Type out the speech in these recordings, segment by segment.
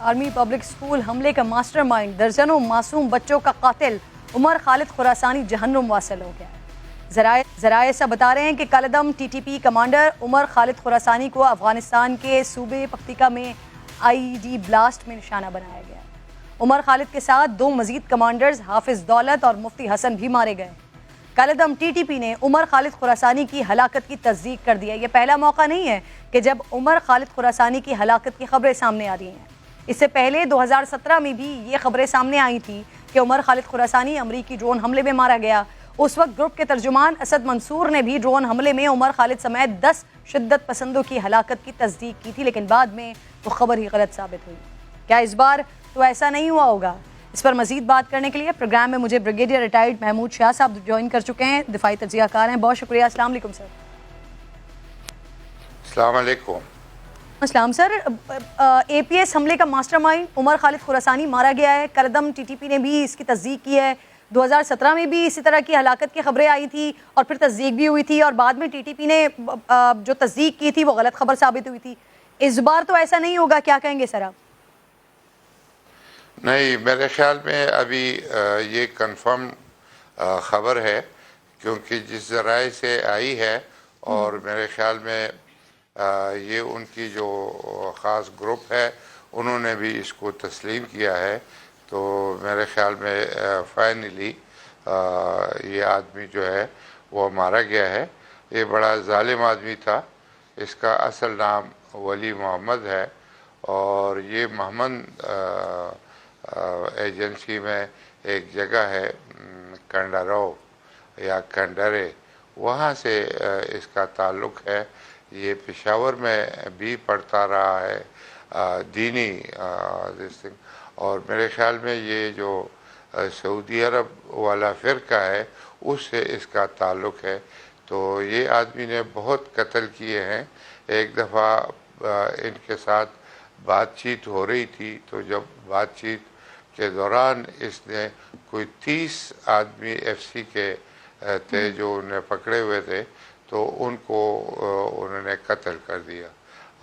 Army public school हमले का mastermind, दर्जनों मासूम बच्चों का कातिल उमर खालिद खुरासानी जहन्नुम वासिल हो गया। जराए ऐसा बता रहे हैं कि कलदम टीटीपी कमांडर उमर खालिद खुरासानी को अफगानिस्तान के सूबे पख्तिका में आईईडी ब्लास्ट में निशाना बनाया गया। उमर खालिद के साथ दो मजीद कमांडर्स हाफिज दौलत और मुफ्ती हसन भी मारे गए। कलदम टीटीपी ने उमर खालिद खुरासानी की हलाकत की तस्दीक कर दी है। यह पहला मौका नहीं है कि जब उमर खालिद खुरासानी की हलाकत की खबरें सामने आ रही हैं। इससे पहले 2017 में भी ये खबरें सामने आई थी कि उमर खालिद खुरासानी अमरीकी ड्रोन हमले में मारा गया। उस वक्त ग्रुप के तर्जुमान असद मंसूर ने भी ड्रोन हमले में उमर खालिद समेत 10 शिद्दत पसंदों की हलाकत की तस्दीक की थी, लेकिन बाद में वो खबर ही गलत साबित हुई। क्या इस बार तो ऐसा नहीं हुआ होगा? इस पर मजीद बात करने के लिए प्रोग्राम में मुझे ब्रिगेडियर रिटायर्ड महमूद शाह साहब ज्वाइन कर चुके हैं, दिफाई तज्जियाकार हैं। बहुत शुक्रिया। अस्सलाम वालेकुम सर। अस्सलाम वालेकुम। अस्सलाम सर। एपीएस हमले का मास्टरमाइंड उमर खालिद खुरासानी मारा गया है। कलदम टीटीपी ने भी इसकी तस्दीक की है। 2017 में भी इसी तरह की हलाकत की खबरें आई थी और फिर तस्दीक भी हुई थी, और बाद में टीटीपी ने जो तस्दीक की थी वो गलत खबर साबित हुई थी। इस बार तो ऐसा नहीं होगा, क्या कहेंगे सर आप? नहीं, मेरे ख्याल में अभी ये कंफर्म ख़बर है, क्योंकि जिस ज़राए से आई है और मेरे ख्याल में ये उनकी जो ख़ास ग्रुप है उन्होंने भी इसको तस्लीम किया है। तो मेरे ख्याल में फाइनली ये आदमी जो है वो मारा गया है। ये बड़ा ज़ालिम आदमी था। इसका असल नाम वली मोहम्मद है और ये मोहम्मद एजेंसी में एक जगह है कंडारो या कंडरे, वहाँ से इसका ताल्लुक़ है। ये पेशावर में भी पढ़ता रहा है दीनी और मेरे ख्याल में ये जो सऊदी अरब वाला फ़िरका है उससे इसका ताल्लुक़ है। तो ये आदमी ने बहुत कत्ल किए हैं। एक दफ़ा इनके साथ बातचीत हो रही थी, तो जब बातचीत के दौरान इसने कोई 30 आदमी एफसी के थे जो उन्हें पकड़े हुए थे, तो उनको उन्होंने कत्ल कर दिया।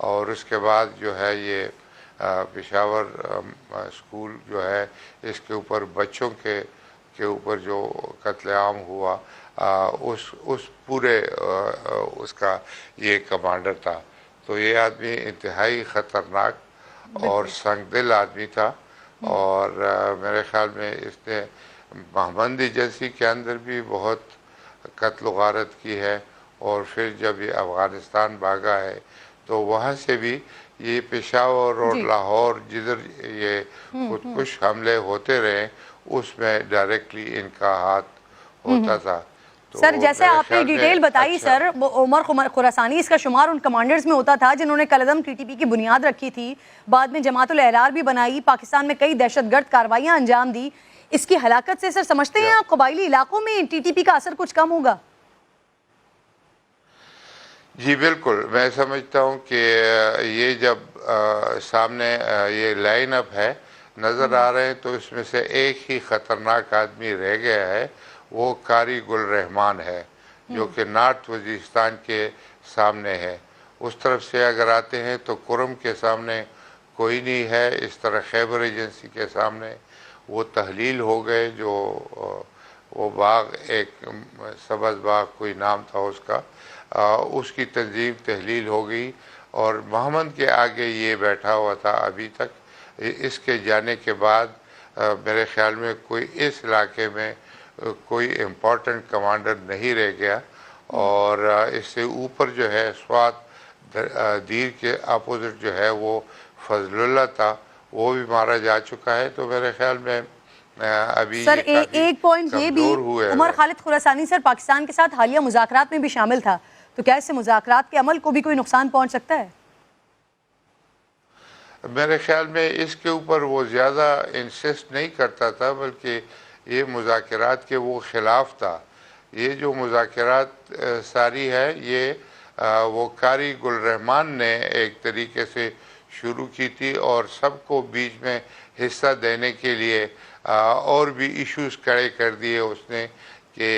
और उसके बाद जो है ये पेशावर स्कूल जो है इसके ऊपर बच्चों के ऊपर जो कत्लेआम हुआ उस पूरे उसका ये कमांडर था। तो ये आदमी इंतहाई ख़तरनाक और संगदिल आदमी था और मेरे ख्याल में इसने मोहम्मद एजेंसी के अंदर भी बहुत कत्ल गारत की है। और फिर जब ये अफ़गानिस्तान भागा है तो वहाँ से भी ये पेशावर और लाहौर जिधर ये खुदकुश हमले होते रहे उसमें डायरेक्टली इनका हाथ होता था। तो सर, जैसे आपने डिटेल बताई सर, उमर खुरासानी इसका शुमार उन कमांडर्स में होता था जिन्होंने कलदम टीटीपी की बुनियाद रखी थी, बाद में जमातुल अहरार भी बनाई, पाकिस्तान में कई दहशतगर्द कार्रवाइयाँ अंजाम दी। इसकी हलाकत से सर समझते हैं आप कबायली इलाकों में टीटीपी का असर कुछ कम होगा? जी बिल्कुल, मैं समझता हूँ कि ये जब सामने ये लाइन अप है नज़र आ रहे हैं तो इसमें से एक ही ख़तरनाक आदमी रह गया है, वो कारी गुल रहमान है जो कि नॉर्थ वजीरिस्तान के सामने है। उस तरफ से अगर आते हैं तो कुरम के सामने कोई नहीं है, इस तरह खैबर एजेंसी के सामने वो तहलील हो गए, जो वो बाग एक सब्ज़ बाग कोई नाम था उसका, उसकी तंजीम तहलील हो गई और मोहम्मद के आगे ये बैठा हुआ था अभी तक। इसके जाने के बाद मेरे ख्याल में कोई इस इलाके में कोई इम्पोर्टेंट कमांडर नहीं रह गया। और इससे ऊपर जो है स्वात दीर के अपोजिट जो है वो फजलुल्लाह था, वो भी मारा जा चुका है। तो मेरे ख्याल में अभी सर एक पॉइंट ये भी, उमर खालिद खुरासानी सर पाकिस्तान के साथ हालिया मुज़ाकरात में भी शामिल था, तो क्या इससे मुज़ाकरात के अमल को भी कोई नुकसान पहुंच सकता है? मेरे ख्याल में इसके ऊपर वो ज़्यादा इंसिस्ट नहीं करता था, बल्कि ये मुज़ाकरात के वो ख़िलाफ़ था। ये जो मुज़ाकरात सारी है ये वो कारी गुल रहमान ने एक तरीके से शुरू की थी और सबको बीच में हिस्सा देने के लिए और भी इश्यूज़ खड़े कर दिए उसने कि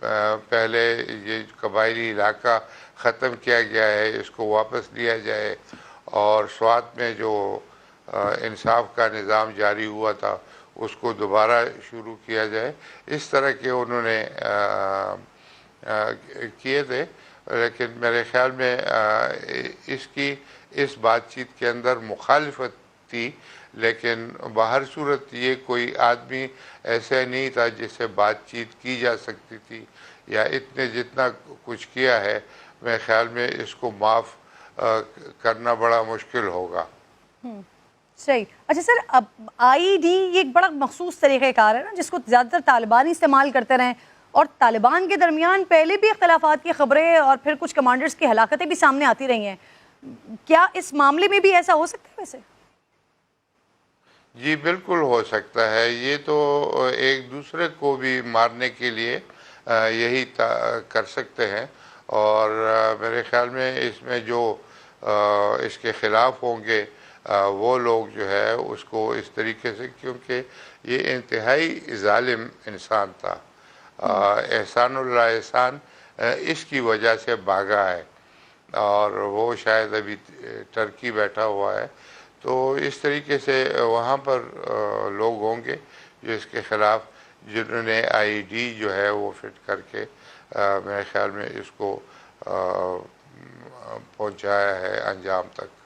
पहले ये कबायली इलाका ख़त्म किया गया है, इसको वापस लिया जाए। और स्वात में जो انصاف کا نظام جاری ہوا تھا اس کو دوبارہ شروع کیا جائے، اس طرح کے انہوں نے کیے تھے۔ لیکن میرے خیال میں اس بات چیت کے اندر مخالفت تھی، لیکن باہر صورت یہ کوئی آدمی ایسا نہیں تھا جس سے بات چیت کی جا سکتی تھی، یا جتنا کچھ کیا ہے میرے خیال میں اس کو معاف کرنا بڑا مشکل ہوگا۔ صحیح۔ اچھا سر، اب آئی ڈی یہ ایک بڑا مخصوص طریقہ کار ہے نا جس کو زیادہ تر طالبان استعمال کرتے رہیں، اور طالبان کے درمیان پہلے بھی اختلافات کی خبریں اور پھر کچھ کمانڈرز کی ہلاکتیں بھی سامنے آتی رہی ہیں، کیا اس معاملے میں بھی ایسا ہو سکتا ہے ویسے؟ جی بالکل ہو سکتا ہے، یہ تو ایک دوسرے کو بھی مارنے کے لیے یہی کر سکتے ہیں، اور میرے خیال میں اس میں جو اس کے خلاف ہوں گے وہ لوگ جو ہے اس کو اس طریقے سے، کیونکہ یہ انتہائی ظالم انسان تھا، احسان اللہ احسان اس کی وجہ سے بھاگا ہے، اور وہ شاید ابھی ٹرکی بیٹھا ہوا ہے، تو اس طریقے سے وہاں پر لوگ ہوں گے جو اس کے خلاف، جنہوں نے آئی ڈی جو ہے وہ فٹ کر کے میرے خیال میں اس کو پہنچایا ہے انجام تک۔